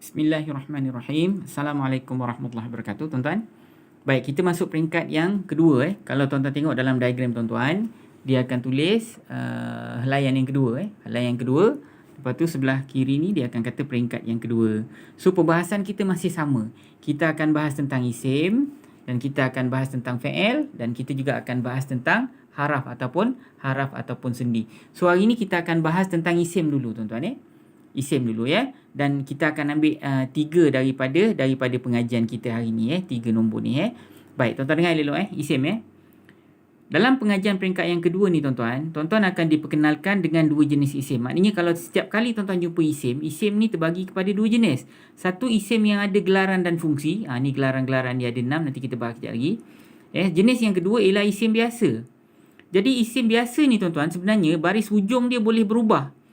Bismillahirrahmanirrahim. Assalamualaikum warahmatullahi wabarakatuh, tuan-tuan. Baik, kita masuk peringkat yang kedua. Kalau tuan-tuan tengok dalam diagram tuan-tuan, dia akan tulis helaian yang kedua. Helaian yang kedua. Lepas tu sebelah kiri ni dia akan kata peringkat yang kedua. So, perbahasan kita masih sama. Kita akan bahas tentang isim dan kita akan bahas tentang fi'il dan kita juga akan bahas tentang haraf ataupun sendi. So, hari ni kita akan bahas tentang isim dulu, tuan-tuan. Isim dulu ya, dan kita akan ambil 3 daripada pengajian kita hari ni 3 nombor ni Baik, tuan-tuan dengar elok isim Dalam pengajian peringkat yang kedua ni tuan-tuan akan diperkenalkan dengan 2 jenis isim. Maknanya kalau setiap kali tuan-tuan jumpa isim ni terbagi kepada 2 jenis. Satu isim yang ada gelaran dan fungsi. Ni gelaran-gelaran dia ada 6, nanti kita bahas kejap lagi. Jenis yang kedua ialah isim biasa. Jadi isim biasa ni tuan-tuan sebenarnya baris hujung dia boleh berubah.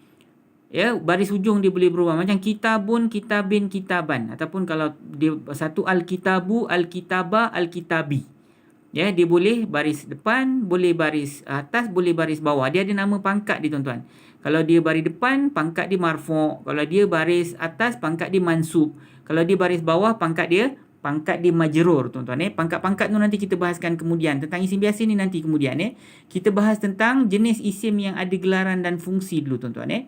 Baris hujung dia boleh berubah macam kitabun, kitabin, kitaban, ataupun kalau dia satu al-kitabu, al-kitaba, al-kitabi. Dia boleh baris depan, boleh baris atas, boleh baris bawah. Dia ada nama pangkat dia tuan-tuan. Kalau dia baris depan, pangkat dia marfu'. Kalau dia baris atas, pangkat dia mansub. Kalau dia baris bawah, pangkat dia majrur, tuan-tuan. Pangkat-pangkat tu nanti kita bahaskan kemudian. Tentang isim biasa ni nanti kemudian Kita bahas tentang jenis isim yang ada gelaran dan fungsi dulu, tuan-tuan.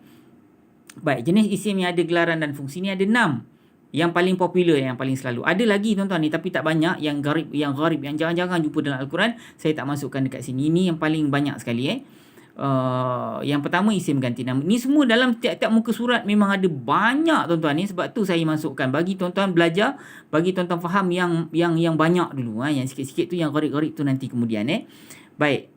Baik, jenis isim yang ada gelaran dan fungsi ni ada 6. Yang paling popular, yang paling selalu. Ada lagi tuan-tuan ni tapi tak banyak. Yang gharib, yang jarang-jarang jumpa dalam Al-Quran, saya tak masukkan dekat sini. Ini yang paling banyak sekali Yang pertama isim ganti nama. Ni semua dalam tiap-tiap muka surat memang ada banyak tuan-tuan ni. Sebab tu saya masukkan bagi tuan-tuan belajar, bagi tuan-tuan faham yang banyak dulu. Yang sikit-sikit tu, yang gharib-gharib tu nanti kemudian Baik,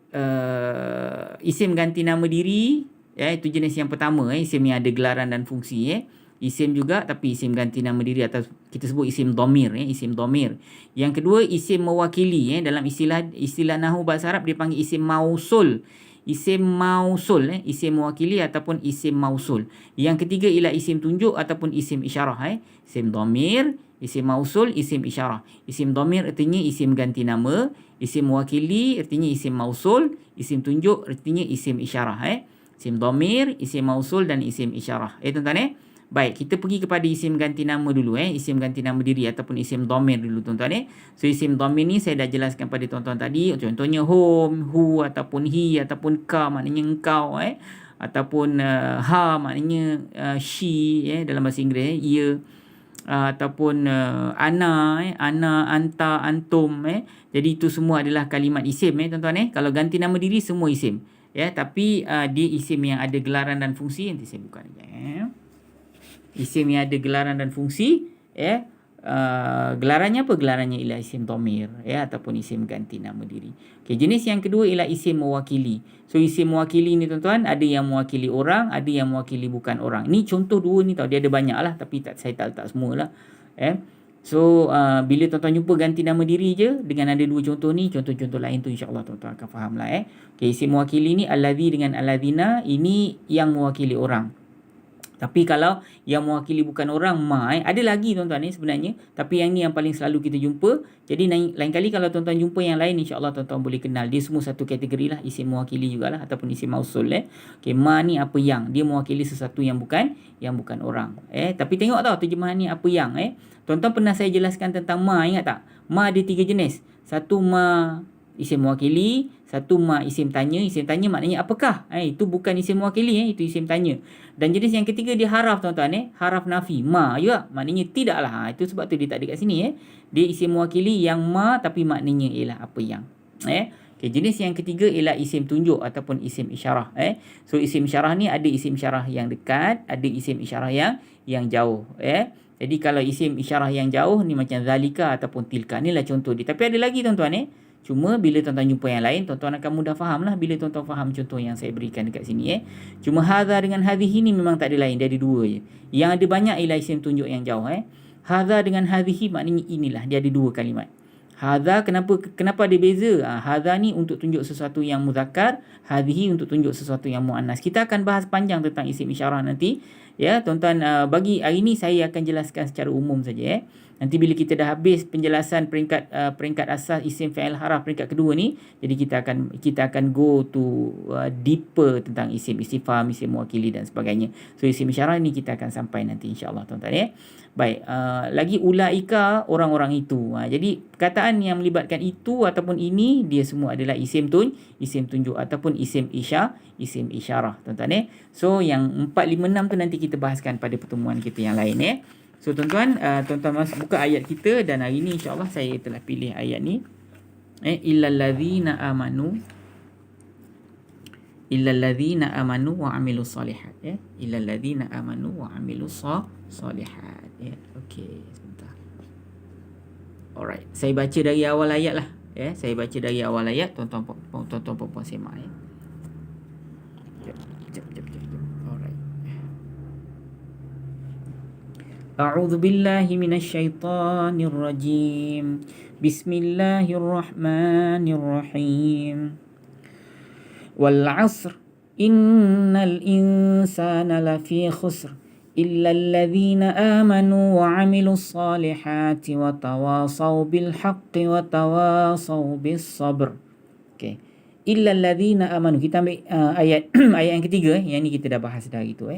isim ganti nama diri. Itu jenis yang pertama isim yang ada gelaran dan fungsi Isim juga tapi isim ganti nama diri atau kita sebut isim dhamir isim dhamir. Yang kedua isim mewakili dalam istilah nahwu bahasa Arab dia panggil isim mausul. Isim mausul isim mewakili ataupun isim mausul. Yang ketiga ialah isim tunjuk ataupun isim isyarah Isim dhamir, isim mausul, isim isyarah. Isim dhamir artinya isim ganti nama, isim mewakili artinya isim mausul, isim tunjuk artinya isim isyarah Isim dhamir, isim mausul dan isim isyarah. Tuan-tuan Baik, kita pergi kepada isim ganti nama dulu Isim ganti nama diri ataupun isim dhamir dulu tuan-tuan So isim dhamir ni saya dah jelaskan pada tuan-tuan tadi. Contohnya home, who ataupun he ataupun ka maknanya engkau ataupun ha maknanya she dalam bahasa Inggeris ia ataupun ana anta, antum Jadi itu semua adalah kalimat isim tuan-tuan Kalau ganti nama diri semua isim. Tapi dia isim yang ada gelaran dan fungsi. Nanti saya buka Isim yang ada gelaran dan fungsi gelarannya apa? Gelarannya ialah isim dhamir ataupun isim ganti nama diri. Jenis yang kedua ialah isim mewakili. So isim mewakili ni tuan-tuan ada yang mewakili orang, ada yang mewakili bukan orang. Ni contoh dua ni tau. Dia ada banyak lah tapi saya tak letak semualah. So bila tuan-tuan jumpa ganti nama diri je dengan ada 2 contoh ni, contoh-contoh lain tu insya-Allah tuan-tuan akan faham lah isim mewakili ni alladhi dengan alladzina, ini yang mewakili orang. Tapi kalau yang mewakili bukan orang ada lagi tuan-tuan sebenarnya, tapi yang ni yang paling selalu kita jumpa. Jadi lain kali kalau tuan-tuan jumpa yang lain insya-Allah tuan-tuan boleh kenal. Dia semua satu kategori lah, isim mewakili jugalah ataupun isim mausul ma ni apa yang, dia mewakili sesuatu yang bukan orang. Tapi tengok tau terjemahan ni apa yang Tuan-tuan pernah saya jelaskan tentang ma, ingat tak? Ma ada 3 jenis. Satu ma isim mewakili, satu ma isim tanya. Isim tanya maknanya apakah? Itu bukan isim mewakili itu isim tanya. Dan jenis yang ketiga dia haraf tuan-tuan haraf nafi. Ma juga maknanya tidaklah. Itu sebab tu dia tak ada kat sini Dia isim mewakili yang ma tapi maknanya ialah apa yang. Jenis yang ketiga ialah isim tunjuk ataupun isim isyarah. So isim isyarah ni ada isim isyarah yang dekat, ada isim isyarah yang jauh. Jadi kalau isim isyarah yang jauh ni macam zalika ataupun tilka, ni lah contoh dia. Tapi ada lagi tuan-tuan Cuma bila tuan-tuan jumpa yang lain, tuan-tuan akan mudah faham lah bila tuan-tuan faham contoh yang saya berikan dekat sini Cuma hadha dengan hadhihi ni memang tak ada lain, dia ada 2 je. Yang ada banyak ialah isim tunjuk yang jauh Hadha dengan hadhihi maknanya inilah, dia ada 2 kalimat. Hadha kenapa ada beza? Hadha ni untuk tunjuk sesuatu yang muzakkar, hadhihi untuk tunjuk sesuatu yang muannas. Kita akan bahas panjang tentang isim isyarah nanti Ya, tuan-tuan, bagi hari ni saya akan jelaskan secara umum saja. Nanti bila kita dah habis penjelasan peringkat asas isim fi'il haraf peringkat kedua ni, jadi kita akan go to deeper tentang isim istifham, isim mewakili dan sebagainya. So isim isyarah ni kita akan sampai nanti insya-Allah tuan-tuan ya. Baik, lagi ulaika orang-orang itu. Jadi perkataan yang melibatkan itu ataupun ini dia semua adalah isim tunjuk ataupun isim isyarah tuan-tuan ya. So yang 4, 5, 6 tu nanti kita bahaskan pada pertemuan kita yang lain ya. So tuan-tuan, tuan-tuan buka ayat kita dan hari ni insya-Allah saya telah pilih ayat ni. Illal ladzina amanu wa amilus solihat ya. Illal ladzina amanu wa amilus solihat ya. Okey, sebentar. Alright, saya baca dari awal ayat lah ya. Saya baca dari awal ayat, tuan-tuan puan semak ya. Jap. Alright. A'udzu billahi minasyaitonir rajim. Bismillahirrahmanirrahim. Wal 'asr innal insana lafi khusr illa alladhina amanu wa 'amilus solihati wa tawasaw bil haqqi wa tawasaw bis sabr. Okey. Illa alladhina amanu. Kita ambil ayat yang ketiga yang ni kita dah bahas dah gitu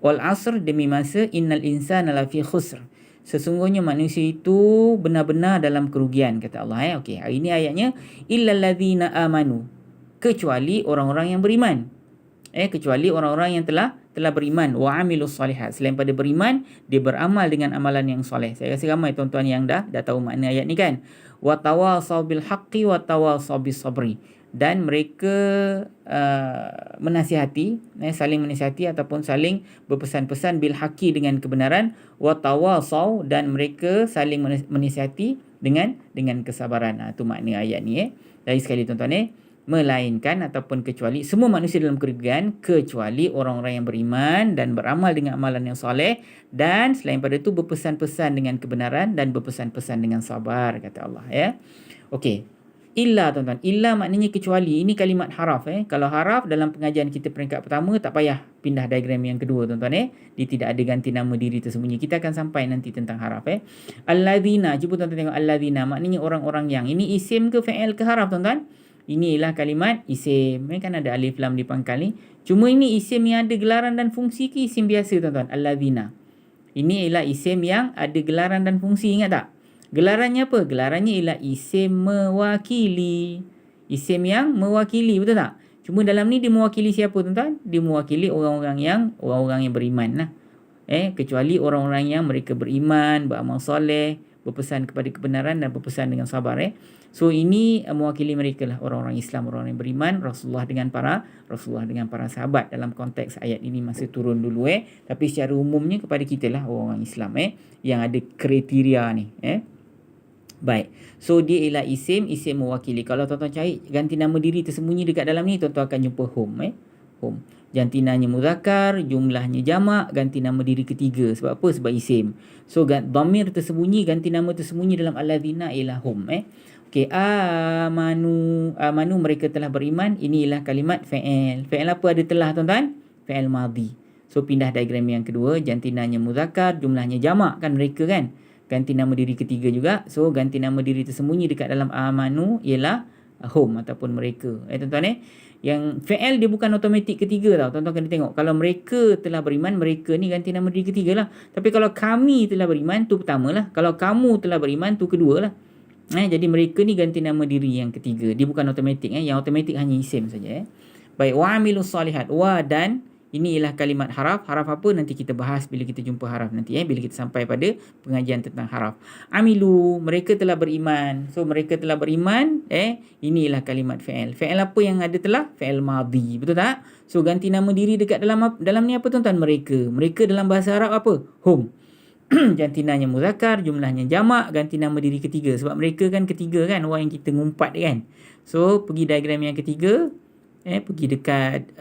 Wal 'asr, demi masa, innal insana lafi khusr. Sesungguhnya manusia itu benar-benar dalam kerugian kata Allah Okey, hari ini ayatnya illal ladzina amanu, kecuali orang-orang yang beriman. Kecuali orang-orang yang telah beriman wa amilus solihat. Selain pada beriman, dia beramal dengan amalan yang soleh. Saya rasa ramai tuan-tuan yang dah tahu makna ayat ni kan. Wa tawasaw bil haqqi wa tawasaw bis sabri. Dan mereka menasihati, saling menasihati ataupun saling berpesan-pesan bil haqqi dengan kebenaran, wa tawasaw, dan mereka saling menasihati dengan kesabaran. Itu makna ayat ni Dari sekali tuan-tuan melainkan ataupun kecuali semua manusia dalam kerugian kecuali orang-orang yang beriman dan beramal dengan amalan yang soleh dan selain pada itu berpesan-pesan dengan kebenaran dan berpesan-pesan dengan sabar kata Allah Okey. Illa tuan-tuan, illa maknanya kecuali. Ini kalimat haraf Kalau haraf dalam pengajian kita peringkat pertama tak payah pindah diagram yang kedua tuan-tuan Dia tidak ada ganti nama diri tersembunyi. Kita akan sampai nanti tentang haraf Alladzina, cuba tuan-tuan tengok alladzina maknanya orang-orang yang. Ini isim ke fi'il ke haraf tuan-tuan? Ini ialah kalimat isim. Kan ada alif lam di pangkal ni. Cuma ini isim yang ada gelaran dan fungsi ke isim biasa tuan-tuan? Alladzina. Ini ialah isim yang ada gelaran dan fungsi, ingat tak? Gelarannya apa? Gelarannya ialah isim mewakili. Isim yang mewakili, betul tak? Cuma dalam ni dia mewakili siapa tuan-tuan? Dia mewakili orang-orang yang beriman lah. Kecuali orang-orang yang mereka beriman, beramal soleh, berpesan kepada kebenaran dan berpesan dengan sabar So ini mewakili mereka lah, orang-orang Islam, orang-orang yang beriman, Rasulullah dengan para sahabat dalam konteks ayat ini masa turun dulu Tapi secara umumnya kepada kita lah orang-orang Islam yang ada kriteria ni Baik. So dia ialah isim mewakili. Kalau tuan-tuan cari ganti nama diri tersembunyi dekat dalam ni, tuan-tuan akan jumpa home home. Jantinanya muzakkar, jumlahnya jamak, ganti nama diri ketiga. Sebab apa? Sebab isim. So dhamir tersembunyi, ganti nama tersembunyi dalam alladzina ialah home Okey, amanu mereka telah beriman. Ini ialah kalimat fi'il. Fi'il apa ada telah tuan-tuan? Fi'il madhi. So pindah diagram yang kedua, jantinanya muzakkar, jumlahnya jamak kan mereka kan? Ganti nama diri ketiga juga. So ganti nama diri tersembunyi dekat dalam amanu ialah hum ataupun mereka. Tuan-tuan Yang fi'il dia bukan automatik ketiga tau. Tuan-tuan kena tengok. Kalau mereka telah beriman, mereka ni ganti nama diri ketiga lah. Tapi kalau kami telah beriman, tu pertama lah. Kalau kamu telah beriman, tu kedua lah. Jadi mereka ni ganti nama diri yang ketiga. Dia bukan automatik Yang automatik hanya isim saja Baik, wa amilus solihat. Wa dan ini ialah kalimat haraf. Haraf apa? Nanti kita bahas bila kita jumpa haraf nanti bila kita sampai pada pengajian tentang haraf. Amilu, mereka telah beriman. So mereka telah beriman ini ialah kalimat fi'il. Fi'il apa yang ada telah? Fi'il madhi. Betul tak? So ganti nama diri dekat dalam ni apa tuan-tuan? Mereka dalam bahasa Arab apa? Hum. Jantinanya muzakkar, jumlahnya jamak, ganti nama diri ketiga. Sebab mereka kan ketiga kan, orang yang kita ngumpat kan. So pergi diagram yang ketiga, pergi dekat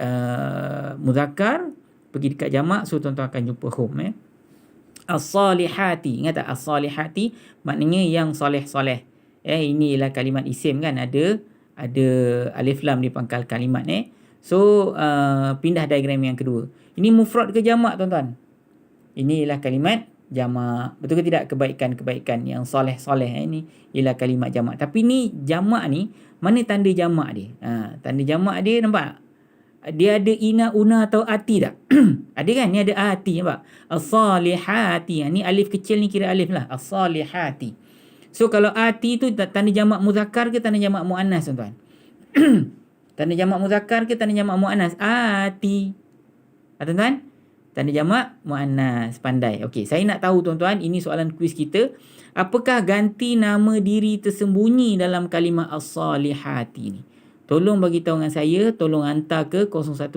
muzakkar, pergi dekat jamak, so tuan-tuan akan jumpa hum as-salihati. Ingat tak? As-salihati maknanya yang soleh-soleh. Ini ialah kalimat isim kan, ada alif lam di pangkal kalimat So pindah diagram yang kedua. Ini mufrad ke jamak tuan-tuan? Ini ialah kalimat jamak. Betul ke tidak? Kebaikan-kebaikan yang soleh-soleh ini ialah kalimat jamak. Tapi ni jamak ni, mana tanda jamak dia? Tanda jamak dia nampak? Dia ada ina, una atau ati tak? Ada kan? Ni ada ati, nampak? As-salihati. Ni alif kecil ni kira alif lah. As-salihati. So kalau ati tu tanda jamak muzakkar ke tanda jamak muannas, tuan-tuan? Tanda jamak muzakkar ke tanda jamak muannas? Ati. Tuan-tuan? Tanda jamak muannas. Pandai. Okey, saya nak tahu tuan-tuan, ini soalan kuis kita. Apakah ganti nama diri tersembunyi dalam kalimah as-salihati ni? Tolong bagi tahu dengan saya, tolong hantar ke 010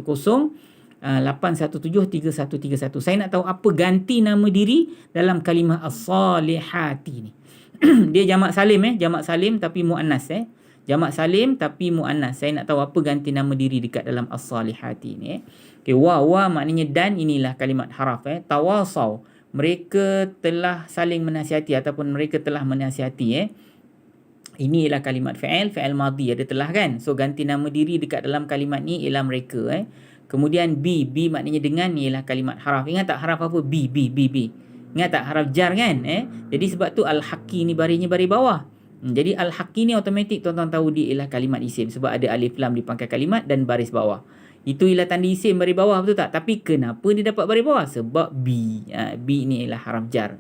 8173131. Saya nak tahu apa ganti nama diri dalam kalimah as-salihati ni. Dia jamak salim jamak salim tapi muannas Jamak salim tapi muannas. Saya nak tahu apa ganti nama diri dekat dalam as-salihati ni Okey, wa maknanya dan, inilah kalimat haraf Tawasau, mereka telah saling menasihati ataupun mereka telah menasihati Ini ialah kalimat fi'il madhi, ada telah kan. So ganti nama diri dekat dalam kalimat ni ialah mereka Kemudian bi maknanya dengan, ni ialah kalimat haraf. Ingat tak haraf apa? Bi. Ingat tak haraf jar kan? Jadi sebab tu al-haqqi ni barisnya baris bawah. Jadi al-haqqi ni automatik tuan-tuan tahu dia ialah kalimat isim sebab ada alif lam di pangkal kalimat dan baris bawah. Itu ialah tanda isim baris bawah, betul tak? Tapi kenapa dia dapat baris bawah? Sebab bi. Bi ni ialah haraf jar.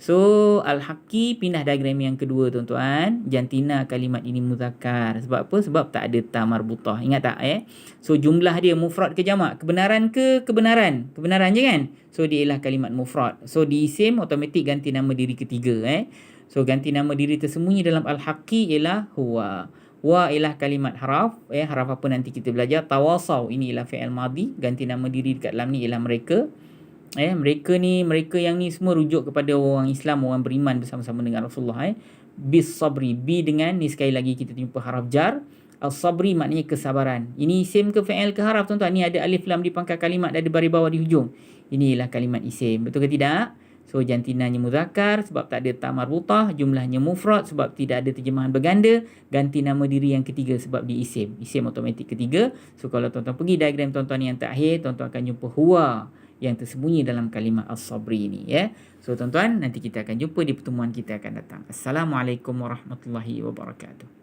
So al-haqqi pindah diagram yang kedua tuan-tuan. Jantina kalimat ini muzakkar. Sebab apa? Sebab tak ada ta marbutah. Ingat tak So jumlah dia mufrad ke jamak? Kebenaran ke kebenaran? Kebenaran je kan? So dia ialah kalimat mufrad. So di isim automatik ganti nama diri ketiga So ganti nama diri tersembunyi dalam al-haqqi ialah huwa. Wa ialah kalimat haraf. Haraf apa nanti kita belajar. Tawasau, ini ialah fi'il madhi. Ganti nama diri dekat dalam ni ialah mereka. Mereka yang ni semua rujuk kepada orang Islam, orang beriman bersama-sama dengan Rasulullah. Bis sabri, bi dengan ni sekali lagi kita jumpa haraf jar. As-sabri maknanya kesabaran. Ini isim ke fi'il ke haraf tuan-tuan? Ni ada alif lam di pangkal kalimat, ada baris bawah di hujung. Ini ialah kalimat isim. Betul ke tidak? So jantinanya muzakkar sebab tak ada ta marbutah, jumlahnya mufrad sebab tidak ada terjemahan berganda, ganti nama diri yang ketiga sebab di isim. Isim automatik ketiga. So kalau tuan-tuan pergi diagram tuan-tuan yang terakhir, tuan-tuan akan jumpa huwa yang tersembunyi dalam kalimah as-sabri ni So tuan-tuan, nanti kita akan jumpa di pertemuan kita akan datang. Assalamualaikum warahmatullahi wabarakatuh.